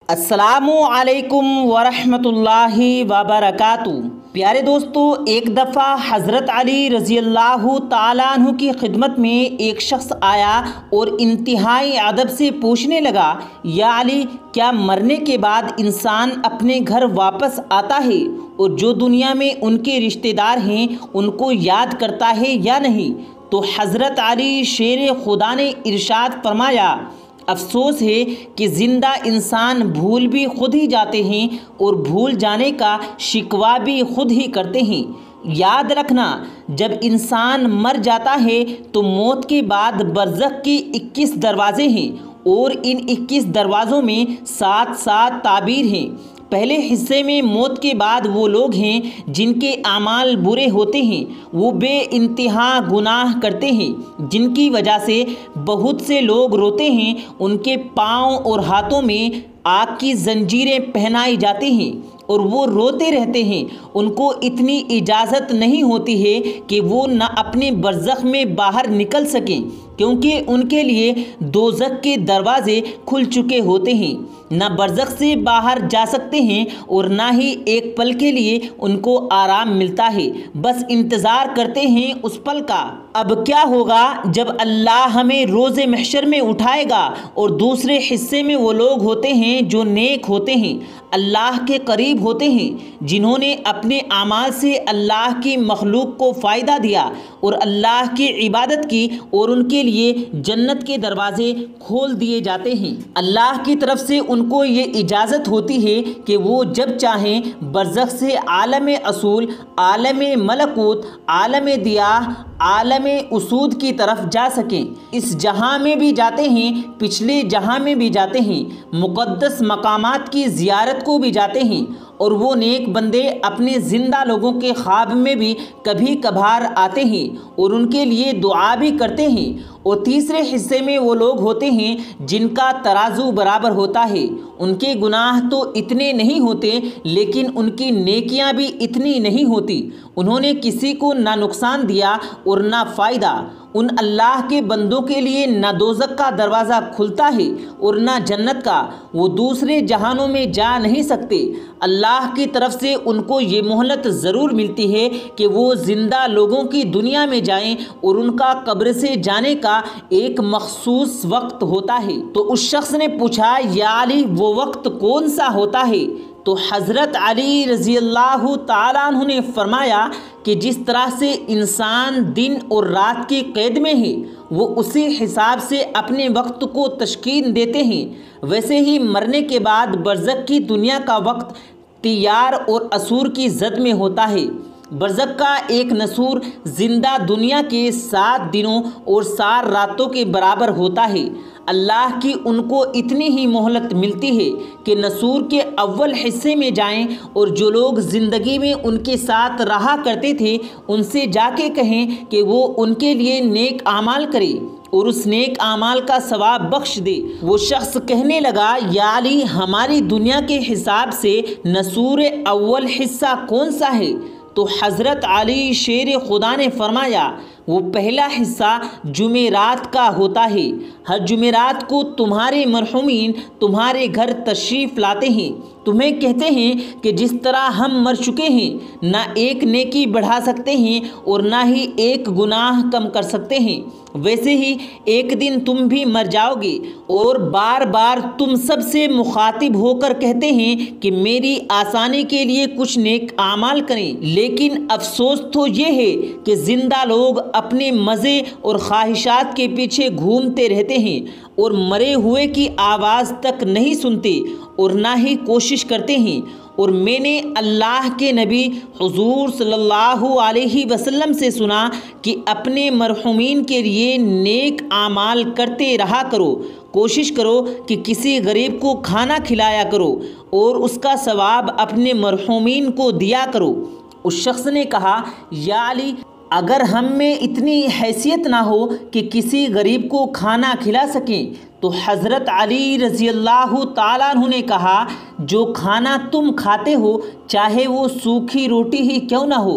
السلام علیکم ورحمۃ اللہ وبرکاتہ۔ پیارے دوستو، ایک دفعہ حضرت علی رضی اللہ تعالیٰ عنہ کی خدمت میں ایک شخص آیا اور انتہائی ادب سے پوچھنے لگا، یا علی، کیا مرنے کے بعد انسان اپنے گھر واپس آتا ہے اور جو دنیا میں ان کے رشتہ دار ہیں ان کو یاد کرتا ہے یا نہیں؟ تو حضرت علی شیر خدا نے ارشاد فرمایا، افسوس ہے کہ زندہ انسان بھول بھی خود ہی جاتے ہیں اور بھول جانے کا شکوہ بھی خود ہی کرتے ہیں۔ یاد رکھنا، جب انسان مر جاتا ہے تو موت کے بعد برزخ کی 21 دروازے ہیں اور ان 21 دروازوں میں 7 تعبیر ہیں۔ پہلے حصے میں موت کے بعد وہ لوگ ہیں جن کے اعمال برے ہوتے ہیں، وہ بے انتہا گناہ کرتے ہیں جن کی وجہ سے بہت سے لوگ روتے ہیں، ان کے پاؤں اور ہاتھوں میں آگ کی زنجیریں پہنائی جاتی ہیں اور وہ روتے رہتے ہیں۔ ان کو اتنی اجازت نہیں ہوتی ہے کہ وہ نہ اپنے برزخ میں باہر نکل سکیں، کیونکہ ان کے لیے دوزخ کے دروازے کھل چکے ہوتے ہیں، نہ برزخ سے باہر جا سکتے ہیں اور نہ ہی ایک پل کے لیے ان کو آرام ملتا ہے، بس انتظار کرتے ہیں اس پل کا۔ اب کیا ہوگا جب اللہ ہمیں روز محشر میں اٹھائے گا اور دوسرے حصے میں وہ لوگ ہوتے ہیں جو نیک ہوتے ہیں، اللہ کے قریب ہوتے ہیں، جنہوں نے اپنے اعمال سے اللہ کی مخلوق کو فائدہ دیا اور اللہ کی عبادت کی، اور ان کے لیے جنت کے دروازے کھول دیے جاتے ہیں۔ اللہ کی طرف سے ان کو یہ اجازت ہوتی ہے کہ وہ جب چاہیں برزخ سے عالم اصول، عالم ملکوت، عالم دیاہ، عالم اسود کی طرف جا سکیں۔ اس جہاں میں بھی جاتے ہیں، پچھلے جہاں میں بھی جاتے ہیں، مقدس مقامات کی زیارت کو بھی جاتے ہیں، اور وہ نیک بندے اپنے زندہ لوگوں کے خواب میں بھی کبھی کبھار آتے ہیں اور ان کے لیے دعا بھی کرتے ہیں۔ اور تیسرے حصے میں وہ لوگ ہوتے ہیں جن کا ترازو برابر ہوتا ہے، ان کے گناہ تو اتنے نہیں ہوتے لیکن ان کی نیکیاں بھی اتنی نہیں ہوتی، انہوں نے کسی کو نہ نقصان دیا اور نہ فائدہ۔ ان اللہ کے بندوں کے لیے نہ دوزخ کا دروازہ کھلتا ہے اور نہ جنت کا، وہ دوسرے جہانوں میں جا نہیں سکتے۔ اللہ کی طرف سے ان کو یہ مہلت ضرور ملتی ہے کہ وہ زندہ لوگوں کی دنیا میں جائیں اور ان کا قبر سے جانے کا ایک مخصوص وقت ہوتا ہے۔ تو اس شخص نے پوچھا، یا علی، وہ وقت کون سا ہوتا ہے؟ تو حضرت علی رضی اللہ تعالیٰ عنہ نے فرمایا کہ جس طرح سے انسان دن اور رات کی قید میں ہے، وہ اسی حساب سے اپنے وقت کو تشکیل دیتے ہیں، ویسے ہی مرنے کے بعد برزخ کی دنیا کا وقت تیار اور اسور کی زد میں ہوتا ہے۔ برزخ کا ایک نسور زندہ دنیا کے 7 دنوں اور 7 راتوں کے برابر ہوتا ہے۔ اللہ کی ان کو اتنی ہی مہلت ملتی ہے کہ نسور کے اول حصے میں جائیں اور جو لوگ زندگی میں ان کے ساتھ رہا کرتے تھے ان سے جا کے کہیں کہ وہ ان کے لیے نیک اعمال کرے اور اس نیک اعمال کا ثواب بخش دے۔ وہ شخص کہنے لگا، یا علی، ہماری دنیا کے حساب سے نسور اول حصہ کون سا ہے؟ تو حضرت علی شیر خدا نے فرمایا، وہ پہلا حصہ جمعرات کا ہوتا ہے۔ ہر جمعرات کو تمہارے مرحومین تمہارے گھر تشریف لاتے ہیں، تمہیں کہتے ہیں کہ جس طرح ہم مر چکے ہیں، نہ ایک نیکی بڑھا سکتے ہیں اور نہ ہی ایک گناہ کم کر سکتے ہیں، ویسے ہی ایک دن تم بھی مر جاؤ گے، اور بار بار تم سب سے مخاطب ہو کر کہتے ہیں کہ میری آسانی کے لیے کچھ نیک اعمال کریں، لیکن افسوس تو یہ ہے کہ زندہ لوگ اپنے مزے اور خواہشات کے پیچھے گھومتے رہتے ہیں اور مرے ہوئے کی آواز تک نہیں سنتے اور نہ ہی کوشش کرتے ہیں۔ اور میں نے اللہ کے نبی حضور صلی اللہ علیہ وسلم سے سنا کہ اپنے مرحومین کے لیے نیک اعمال کرتے رہا کرو، کوشش کرو کہ کسی غریب کو کھانا کھلایا کرو اور اس کا ثواب اپنے مرحومین کو دیا کرو۔ اس شخص نے کہا، یا علی، اگر ہم میں اتنی حیثیت نہ ہو کہ کسی غریب کو کھانا کھلا سکیں، تو حضرت علی رضی اللہ تعالیٰ عنہ نے کہا، جو کھانا تم کھاتے ہو چاہے وہ سوکھی روٹی ہی کیوں نہ ہو،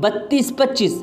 32-25।